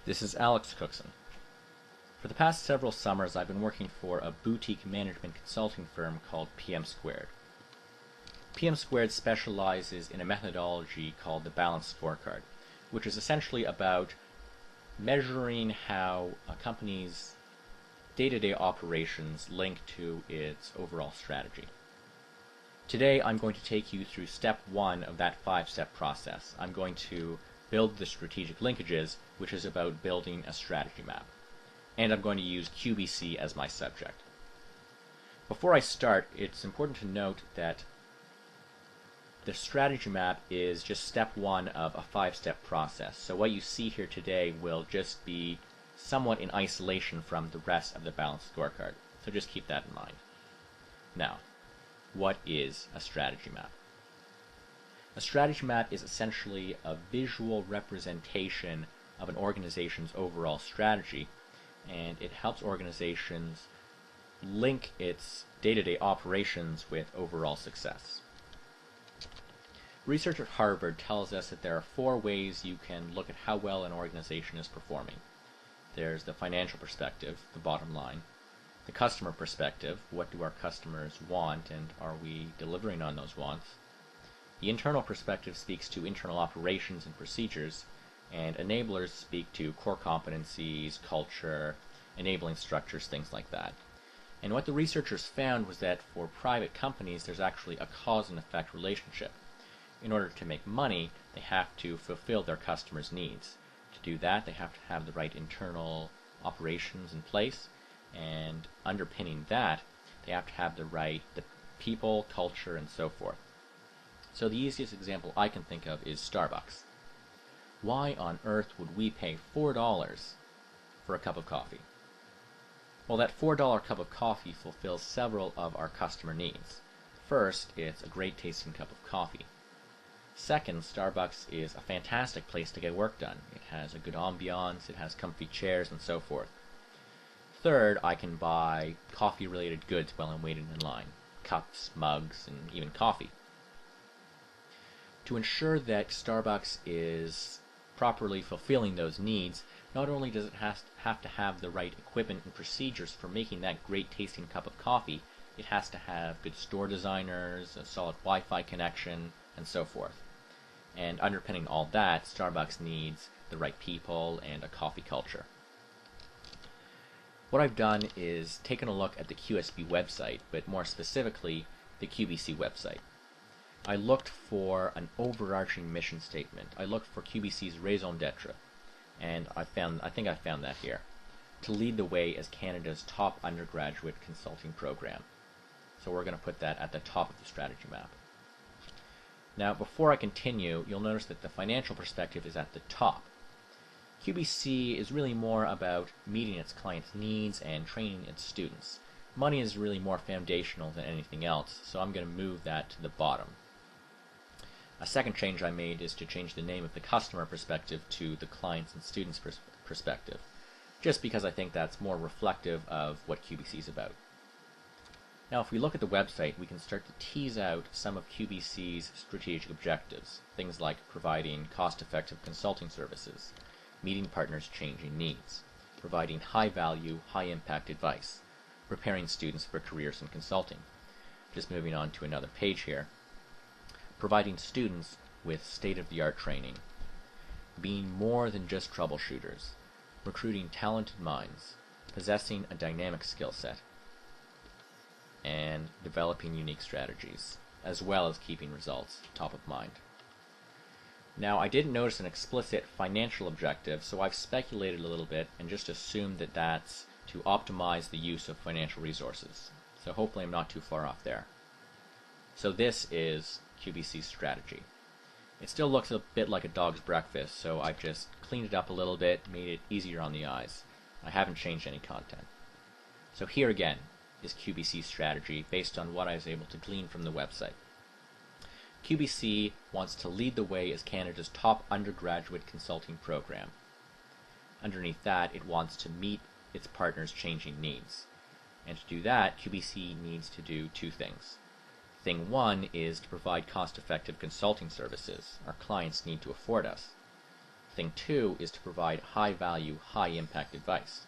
This is Alex Cookson. For the past several summers, I've been working for a boutique management consulting firm called PM Squared. PM Squared specializes in a methodology called the Balanced Scorecard, which is essentially about measuring how a company's day-to-day operations link to its overall strategy. Today, I'm going to take you through step one of that five-step process. I'm going to build the strategic linkages, which is about building a strategy map. And I'm going to use QBC as my subject. Before I start, it's important to note that the strategy map is just step one of a five-step process. So what you see here today will just be somewhat in isolation from the rest of the Balanced Scorecard. So just keep that in mind. Now, what is a strategy map? A strategy map is essentially a visual representation of an organization's overall strategy, and it helps organizations link its day-to-day operations with overall success. Research at Harvard tells us that there are four ways you can look at how well an organization is performing. There's the financial perspective, the bottom line. The customer perspective, what do our customers want and are we delivering on those wants? The internal perspective speaks to internal operations and procedures, and enablers speak to core competencies, culture, enabling structures, things like that. And what the researchers found was that for private companies, there's actually a cause and effect relationship. In order to make money, they have to fulfill their customers' needs. To do that, they have to have the right internal operations in place, and underpinning that, they have to have the people, culture, and so forth. So the easiest example I can think of is Starbucks. Why on earth would we pay $4 for a cup of coffee? Well, that $4 cup of coffee fulfills several of our customer needs. First, it's a great tasting cup of coffee. Second, Starbucks is a fantastic place to get work done. It has a good ambiance, it has comfy chairs, and so forth. Third, I can buy coffee-related goods while I'm waiting in line. Cups, mugs, and even coffee. To ensure that Starbucks is properly fulfilling those needs, not only does it have to have the right equipment and procedures for making that great tasting cup of coffee, it has to have good store designers, a solid Wi-Fi connection, and so forth. And underpinning all that, Starbucks needs the right people and a coffee culture. What I've done is taken a look at the QSB website, but more specifically, the QBC website. I looked for an overarching mission statement. I looked for QBC's raison d'etre, and I think I found that here. To lead the way as Canada's top undergraduate consulting program. So we're going to put that at the top of the strategy map. Now, before I continue, you'll notice that the financial perspective is at the top. QBC is really more about meeting its clients' needs and training its students. Money is really more foundational than anything else, so I'm going to move that to the bottom. A second change I made is to change the name of the customer perspective to the clients and students perspective, just because I think that's more reflective of what QBC is about. Now, if we look at the website, we can start to tease out some of QBC's strategic objectives, things like providing cost-effective consulting services, meeting partners' changing needs, providing high-value, high-impact advice, preparing students for careers in consulting. Just moving on to another page here. Providing students with state-of-the-art training, being more than just troubleshooters, recruiting talented minds, possessing a dynamic skill set, and developing unique strategies, as well as keeping results top of mind. Now, I didn't notice an explicit financial objective, so I've speculated a little bit and just assumed that that's to optimize the use of financial resources. So hopefully I'm not too far off there. So this is QBC's strategy. It still looks a bit like a dog's breakfast, so I've just cleaned it up a little bit, made it easier on the eyes. I haven't changed any content. So here again is QBC's strategy based on what I was able to glean from the website. QBC wants to lead the way as Canada's top undergraduate consulting program. Underneath that, it wants to meet its partners' changing needs. And to do that, QBC needs to do two things. Thing one is to provide cost-effective consulting services our clients need to afford us. Thing two is to provide high value, high impact advice.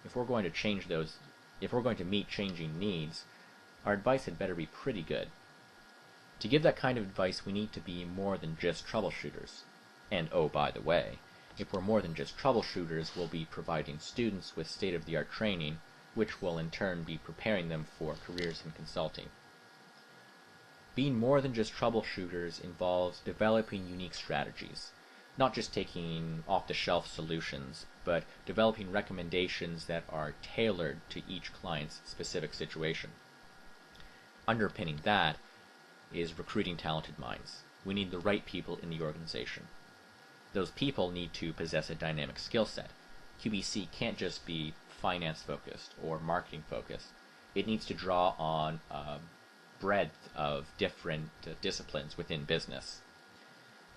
If we're going to meet changing needs, our advice had better be pretty good. To give that kind of advice, we need to be more than just troubleshooters. And oh, by the way, if we're more than just troubleshooters, we'll be providing students with state-of-the-art training, which will in turn be preparing them for careers in consulting. Being more than just troubleshooters involves developing unique strategies, not just taking off-the-shelf solutions, but developing recommendations that are tailored to each client's specific situation. Underpinning that is recruiting talented minds. We need the right people in the organization. Those people need to possess a dynamic skill set. QBC can't just be finance-focused or marketing-focused. It needs to draw on a breadth of different disciplines within business.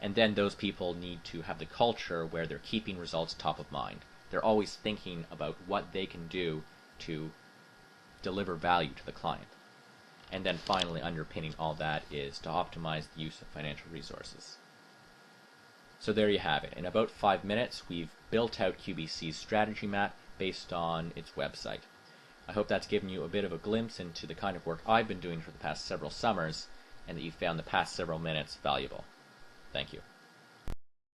And then those people need to have the culture where they're keeping results top of mind. They're always thinking about what they can do to deliver value to the client. And then finally, underpinning all that is to optimize the use of financial resources. So there you have it. In about 5 minutes, we've built out QBC's strategy map based on its website. I hope that's given you a bit of a glimpse into the kind of work I've been doing for the past several summers, and that you found the past several minutes valuable. Thank you.